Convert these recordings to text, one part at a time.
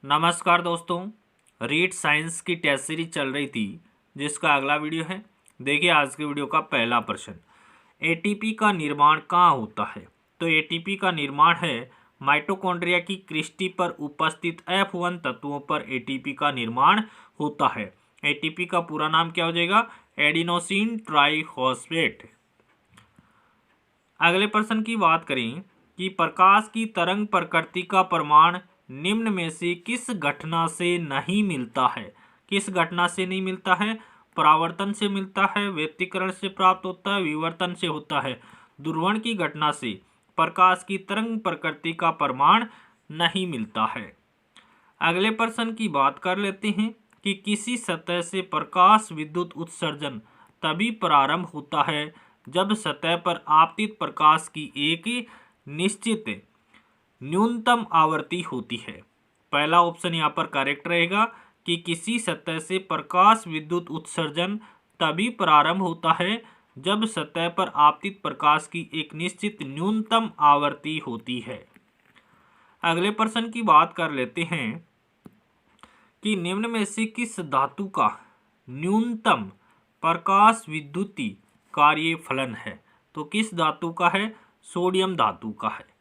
नमस्कार दोस्तों, read science की टेस्ट सीरीज चल रही थी जिसका अगला वीडियो है। देखिए आज के वीडियो का पहला प्रश्न, एटीपी का निर्माण कहाँ होता है। तो एटीपी का निर्माण है माइटोकॉन्ड्रिया की क्रिस्टी पर उपस्थित F1 तत्वों पर एटीपी का निर्माण होता है। एटीपी का पूरा नाम क्या हो जाएगा, एडिनोसिन ट्राइफॉस्फेट। अगले प्रश्न की बात करें कि प्रकाश की तरंग प्रकृति का प्रमाण निम्न में से किस घटना से नहीं मिलता है। किस घटना से नहीं मिलता है, परावर्तन से मिलता है, व्यतिकरण से प्राप्त होता है, विवर्तन से होता है। ध्रुवण की घटना से प्रकाश की तरंग प्रकृति का प्रमाण नहीं मिलता है। अगले प्रश्न की बात कर लेते हैं कि किसी सतह से प्रकाश विद्युत उत्सर्जन तभी प्रारंभ होता है जब सतह पर आपतित प्रकाश की एक निश्चित न्यूनतम आवृत्ति होती है। पहला ऑप्शन यहाँ पर करेक्ट रहेगा कि किसी सतह से प्रकाश विद्युत उत्सर्जन तभी प्रारंभ होता है जब सतह पर आपतित प्रकाश की एक निश्चित न्यूनतम आवृत्ति होती है। अगले प्रश्न की बात कर लेते हैं कि निम्न में से किस धातु का न्यूनतम प्रकाश विद्युतीय कार्यफलन है। तो किस धातु का है, सोडियम धातु का है।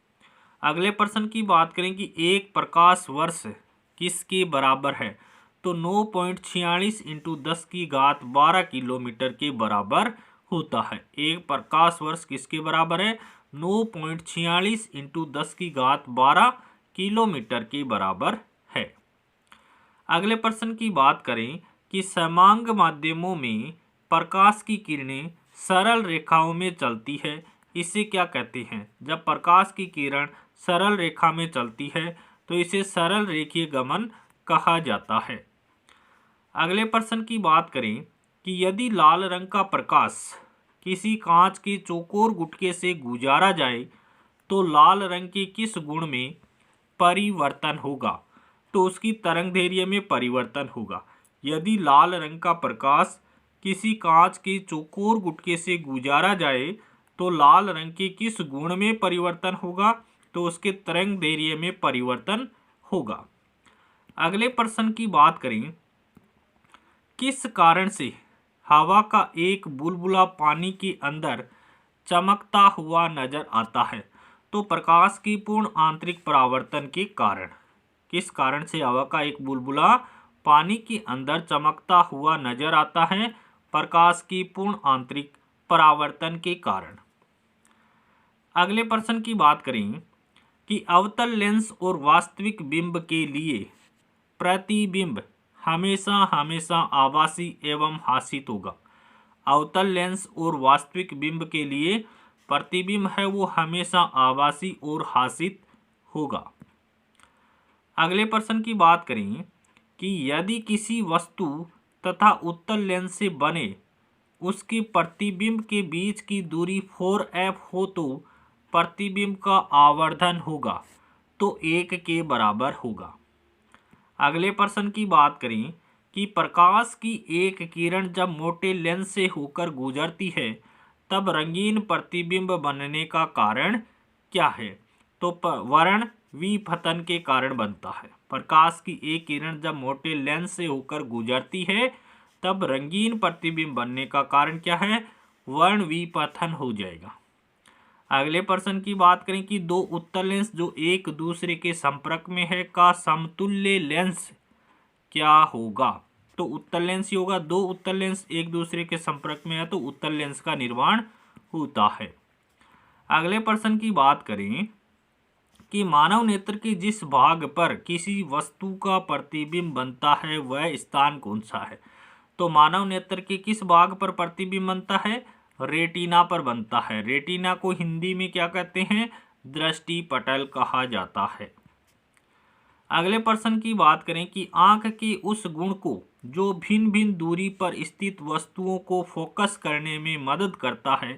अगले प्रश्न की बात करें कि एक प्रकाश वर्ष किसके बराबर है। तो 9.46 इंटू 10 की घात 12 किलोमीटर के बराबर होता है। एक प्रकाश वर्ष किसके बराबर है, 9.46 इंटू 10 की घात 12 किलोमीटर के बराबर है। अगले प्रश्न की बात करें कि समांग माध्यमों में प्रकाश की किरणें सरल रेखाओं में चलती है, इसे क्या कहते हैं। जब प्रकाश की किरण सरल रेखा में चलती है तो इसे सरल रेखीय गमन कहा जाता है। अगले प्रश्न की बात करें कि यदि लाल रंग का प्रकाश किसी कांच के चौकोर गुटके से गुजारा जाए तो लाल रंग के किस गुण में परिवर्तन होगा। तो उसकी तरंगदैर्घ्य में परिवर्तन होगा। यदि लाल रंग का प्रकाश किसी कांच के चौकोर गुटके से गुजारा जाए तो लाल रंग के किस गुण में परिवर्तन होगा। तो उसके तरंगदैर्घ्य में परिवर्तन होगा। अगले प्रश्न की बात करें, किस कारण से हवा का एक बुलबुला पानी के अंदर चमकता हुआ नजर आता है। तो प्रकाश की पूर्ण आंतरिक परावर्तन के कारण। किस कारण से हवा का एक बुलबुला पानी के अंदर चमकता हुआ नजर आता है, प्रकाश की पूर्ण आंतरिक परावर्तन के कारण। अगले प्रश्न की बात करें कि अवतल लेंस और वास्तविक बिंब के लिए प्रतिबिंब हमेशा हमेशा आभासी एवं हासित होगा। अवतल लेंस और वास्तविक बिंब के लिए प्रतिबिंब है वो हमेशा आभासी और हासित होगा। अगले प्रश्न की बात करें कि यदि किसी वस्तु तथा उत्तल लेंस से बने उसके प्रतिबिंब के बीच की दूरी 4f हो तो प्रतिबिंब का आवर्धन होगा तो 1 के बराबर होगा। अगले प्रश्न की बात करें कि प्रकाश की एक किरण जब मोटे लेंस से होकर गुजरती है तब रंगीन प्रतिबिंब बनने का कारण क्या है। तो वर्ण विपथन के कारण बनता है। प्रकाश की एक किरण जब मोटे लेंस से होकर गुजरती है तब रंगीन प्रतिबिंब बनने का कारण क्या है, वर्ण विपथन हो जाएगा। अगले प्रश्न की बात करें कि दो उत्तल लेंस जो एक दूसरे के संपर्क में है का समतुल्य लेंस क्या होगा। तो उत्तल लेंस ही होगा। दो उत्तल लेंस एक दूसरे के संपर्क में है तो उत्तल लेंस का निर्माण होता है। अगले प्रश्न की बात करें कि मानव नेत्र के जिस भाग पर किसी वस्तु का प्रतिबिंब बनता है वह स्थान कौन सा है। तो मानव नेत्र के किस भाग पर प्रतिबिंब बनता है, रेटिना पर बनता है। रेटिना को हिंदी में क्या कहते हैं, दृष्टि पटल कहा जाता है। अगले प्रश्न की बात करें कि आंख के उस गुण को जो भिन्न भिन्न दूरी पर स्थित वस्तुओं को फोकस करने में मदद करता है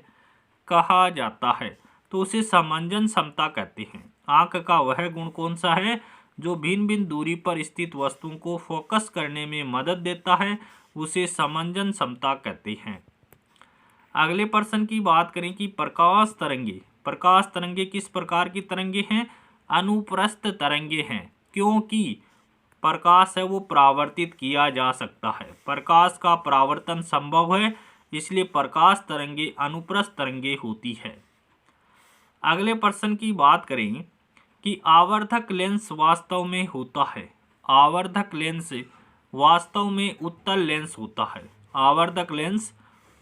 कहा जाता है। तो उसे समंजन क्षमता कहते हैं। आंख का वह गुण कौन सा है जो भिन्न भिन्न दूरी पर स्थित वस्तुओं को फोकस करने में मदद देता है, उसे समंजन क्षमता कहते हैं। अगले प्रश्न की बात करें कि प्रकाश तरंगे किस प्रकार की तरंगे हैं, अनुप्रस्थ तरंगे हैं, क्योंकि प्रकाश है वो परावर्तित किया जा सकता है। प्रकाश का परावर्तन संभव है, इसलिए प्रकाश तरंगे अनुप्रस्थ तरंगे होती है। अगले प्रश्न की बात करें कि आवर्धक लेंस वास्तव में होता है। आवर्धक लेंस वास्तव में उत्तल लेंस होता है। आवर्धक लेंस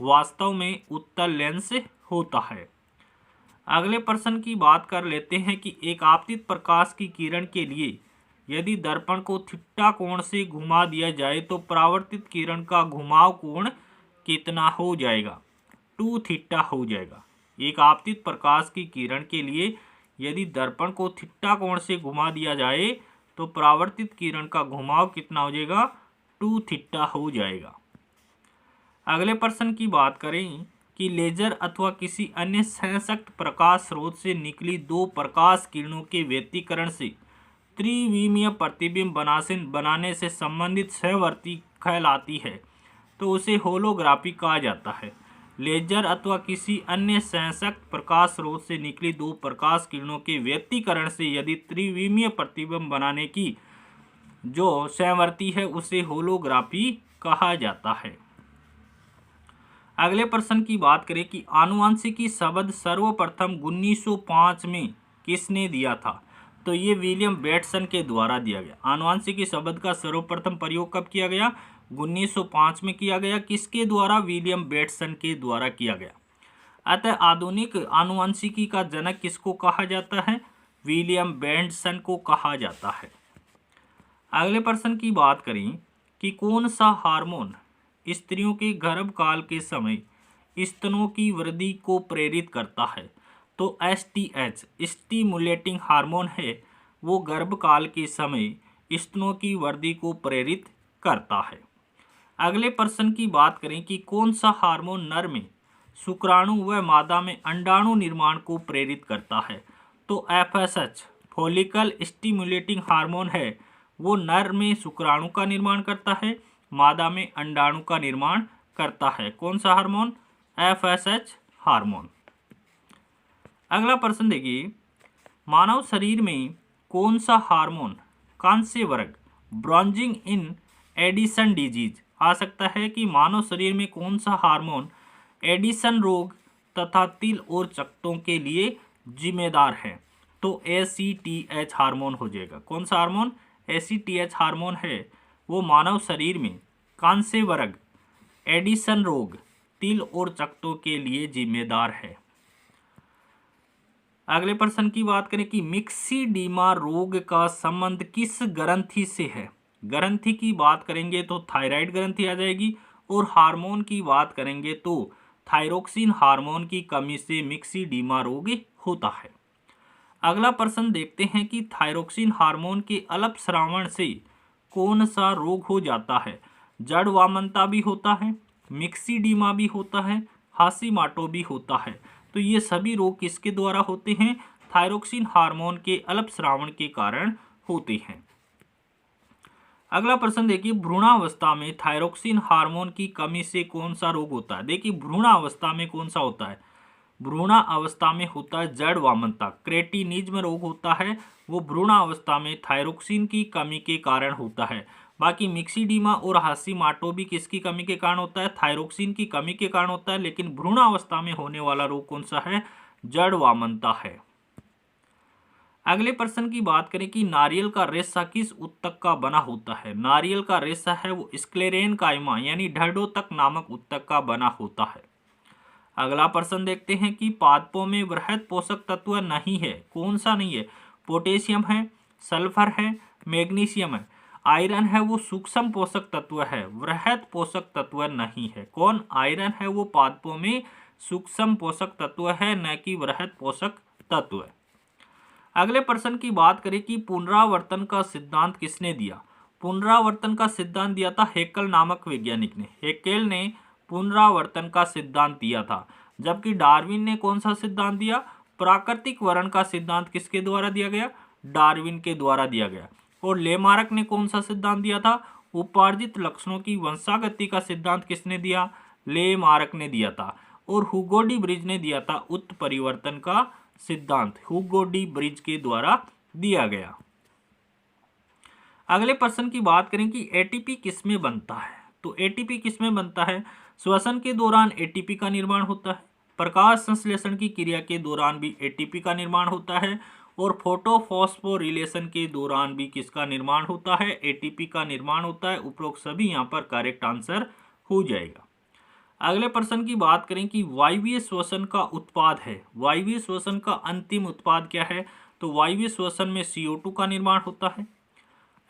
वास्तव में उत्तल लेंस होता है। अगले प्रश्न की बात कर लेते हैं कि एक आपतित प्रकाश की किरण के लिए यदि दर्पण को थीटा कोण से घुमा दिया जाए तो परावर्तित किरण का घुमाव कोण कितना हो जाएगा? 2 थीटा हो जाएगा। एक आपतित प्रकाश की किरण के लिए यदि दर्पण को थीटा कोण से घुमा दिया जाए तो परावर्तित किरण का घुमाव कितना हो जाएगा? 2 थीटा हो जाएगा। अगले प्रश्न की बात करें कि लेजर अथवा किसी अन्य सशक्त प्रकाश स्रोत से निकली 2 प्रकाश किरणों के व्यतिकरण से त्रिविमीय प्रतिबिंब बनाने से संबंधित सहवर्ती कहलाती है तो उसे होलोग्राफी कहा जाता है। लेजर अथवा किसी अन्य सशक्त प्रकाश स्रोत से निकली 2 प्रकाश किरणों के व्यतिकरण से यदि त्रिविमीय प्रतिबिंब बनाने की जो सहवर्ती है उसे होलोग्राफी कहा जाता है। अगले प्रश्न की बात करें कि आनुवंशिकी शब्द सर्वप्रथम 1905 में किसने दिया था? तो ये विलियम बेटसन के द्वारा दिया गया। आनुवंशिकी शब्द का सर्वप्रथम प्रयोग कब किया गया? 1905 में किया गया। किसके द्वारा? विलियम बेटसन के द्वारा किया गया। अतः आधुनिक आनुवंशिकी का जनक किसको कहा जाता है? विलियम बेटसन को कहा जाता है। अगले प्रश्न की बात करें कि कौन सा हार्मोन स्त्रियों के गर्भकाल के समय स्तनों की वृद्धि को प्रेरित करता है? तो STH स्टिमुलेटिंग हार्मोन है, वो गर्भकाल के समय स्तनों की वृद्धि को प्रेरित करता है। अगले प्रश्न की बात करें कि कौन सा हार्मोन नर में शुक्राणु व मादा में अंडाणु निर्माण को प्रेरित करता है? तो FSH फॉलिकल स्टिमुलेटिंग हार्मोन है, वो नर में शुक्राणु का निर्माण करता है, मादा में अंडाणु का निर्माण करता है। कौन सा हार्मोन? FSH hormone. अगला प्रश्न देखिए, मानव शरीर में कौन सा हार्मोन कांस्य वर्ग ब्रॉन्जिंग इन एडिसन डिजीज आ सकता है? कि मानव शरीर में कौन सा हार्मोन एडिसन रोग तथा तिल और चकत्तों के लिए जिम्मेदार है? तो ACTH हार्मोन हो जाएगा। कौन सा हार्मोन? ACTH हार्मोन है, वो मानव शरीर में कांस्य वर्ग एडिसन रोग तिल और चकत्तों के लिए जिम्मेदार है। अगले प्रश्न की बात करें कि मिक्सीडीमा रोग का संबंध किस ग्रंथि से है? ग्रंथि की बात करेंगे तो थायराइड ग्रंथि आ जाएगी, और हार्मोन की बात करेंगे तो थायरोक्सिन हार्मोन की कमी से मिक्सीडीमा रोग होता है। अगला प्रश्न देखते हैं कि थायरोक्सिन हार्मोन के अल्पस्रावन से कौन सा रोग हो जाता है? जड़ वामनता भी होता है, मिक्सीडीमा भी होता है, हाशीमाटो भी होता है। तो ये सभी रोग किसके द्वारा होते हैं? थायरोक्सिन हार्मोन के अल्पस्रावन के कारण होते हैं। अगला प्रश्न देखिए, भ्रूणावस्था में थायरोक्सिन हार्मोन की कमी से कौन सा रोग होता है? देखिए भ्रूणावस्था में कौन सा होता है? भ्रूणावस्था में होता है जड़ वामनता, क्रेटिनिज्म रोग होता है, वो भ्रूणावस्था में थायरोक्सिन की कमी के कारण होता है। बाकी मिक्सीडीमा और हाशीमाटो भी किसकी कमी के कारण होता है? थायरोक्सिन की कमी के कारण होता है। लेकिन भ्रूणावस्था में होने वाला रोग कौन सा है? जड़ वामनता है। अगले प्रश्न की बात करें कि नारियल का रेशा किस उत्तक का बना होता है? नारियल का रेशा है वो स्क्लेरेनकाइमा यानी ढर्डोतक नामक उत्तक का बना होता है। अगला प्रश्न देखते हैं कि पादपों में वृहद पोषक तत्व नहीं है। कौन सा नहीं है? पोटेशियम है, सल्फर है, मैग्नीशियम है, आयरन है, वो सूक्ष्म पोषक तत्व है, वृहद पोषक तत्व नहीं है। कौन? आयरन है, वो पादपों में सूक्ष्म पोषक तत्व है, न कि वृहद पोषक तत्व है। अगले प्रश्न की बात करें कि पुनरावर्तन का सिद्धांत किसने दिया? पुनरावर्तन का सिद्धांत दिया था हेकल नामक वैज्ञानिक ने। हेकेल ने पुनरावर्तन का सिद्धांत दिया था। जबकि डार्विन ने कौन सा सिद्धांत दिया? प्राकृतिक वर्ण का सिद्धांत किसके द्वारा दिया गया? डार्विन के द्वारा दिया गया। और लेमार्क ने कौन सा सिद्धांत दिया था? उपार्जित लक्षणों की वंशागति का सिद्धांत किसने दिया? लेमार्क ने दिया था। और हुगो डी ब्रिज ने दिया था उत्परिवर्तन का सिद्धांत, हुगो डी ब्रिज के द्वारा दिया गया। अगले प्रश्न की बात करें कि एटीपी किसमें बनता है, तो एटीपी किसमें बनता है? श्वसन के दौरान एटीपी का निर्माण होता है, प्रकाश संश्लेषण की क्रिया के दौरान भी एटीपी का निर्माण होता है, और फोटोफॉस्फोरिलेशन के दौरान भी किसका निर्माण होता है? एटीपी का निर्माण होता है। उपरोक्त सभी यहाँ पर करेक्ट आंसर हो जाएगा। अगले प्रश्न की बात करें कि वायवीय श्वसन का उत्पाद है, वायवीय श्वसन का अंतिम उत्पाद क्या है? तो वायवीय श्वसन में CO2 का निर्माण होता है,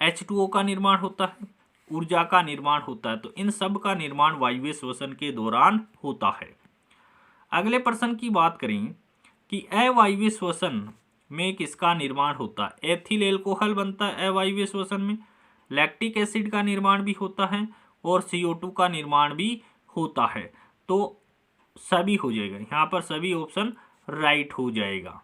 H2O का निर्माण होता है, ऊर्जा का निर्माण होता है। तो इन सब का निर्माण वायवीय श्वसन के दौरान होता है। अगले प्रश्न की बात करें कि अवायवीय श्वसन में किसका निर्माण होता है? एथिल एल्कोहल बनता है अवायवीय श्वसन में, लैक्टिक एसिड का निर्माण भी होता है, और CO2 का निर्माण भी होता है। तो सभी हो जाएगा, यहाँ पर सभी ऑप्शन राइट हो जाएगा।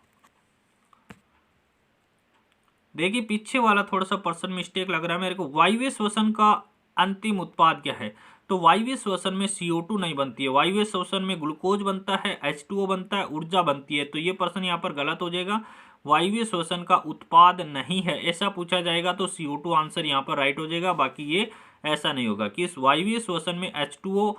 देखिए पीछे वाला थोड़ा सा प्रश्न मिस्टेक लग रहा है मेरे को। वायवीय श्वसन का अंतिम उत्पाद क्या है? तो वायवीय श्वसन में CO2 नहीं बनती है, वायवीय श्वसन में ग्लूकोज बनता है, H2O बनता है, ऊर्जा बनती है। तो ये प्रश्न यहाँ पर गलत हो जाएगा, वायवीय श्वसन का उत्पाद नहीं है। ऐसा पूछा जाएगा तो CO2 आंसर यहाँ पर राइट हो जाएगा। बाकी ये ऐसा नहीं होगा कि इस वायवीय श्वसन में H2O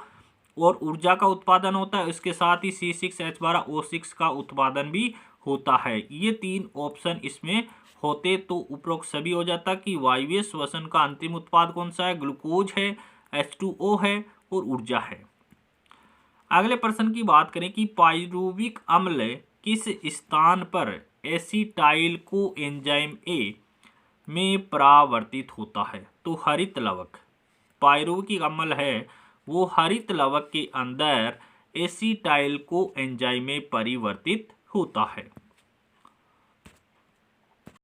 और ऊर्जा का उत्पादन होता है, इसके साथ ही C6H12O6 का उत्पादन भी होता है। ये तीन ऑप्शन इसमें होते तो उपरोक्त सभी हो जाता कि वायवीय श्वसन का अंतिम उत्पाद कौन सा है? ग्लूकोज है, H2O है और ऊर्जा है। अगले प्रश्न की बात करें कि पाइरुविक अम्ल किस स्थान पर एसिटाइल को एंजाइम A में परावर्तित होता है? तो हरित लवक, पाइरुविक अम्ल है वो हरित लवक के अंदर एसिटाइल को एंजाइम में परिवर्तित होता है।